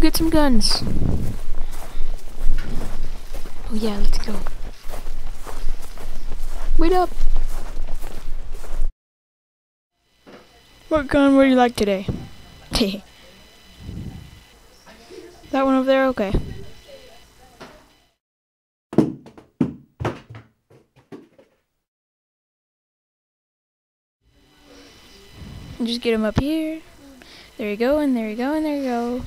get some guns. Oh yeah, let's go. Wait up. What gun would you like today? That one over there? Okay. Just get him up here. There you go, and there you go, and there you go.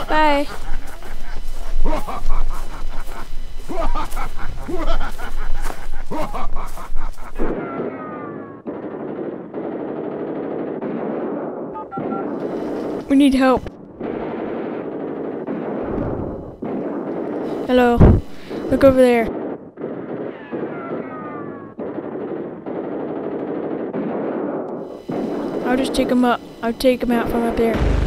Bye. We need help. Hello. Look over there. I'll just take him up. I'll take him out from up there.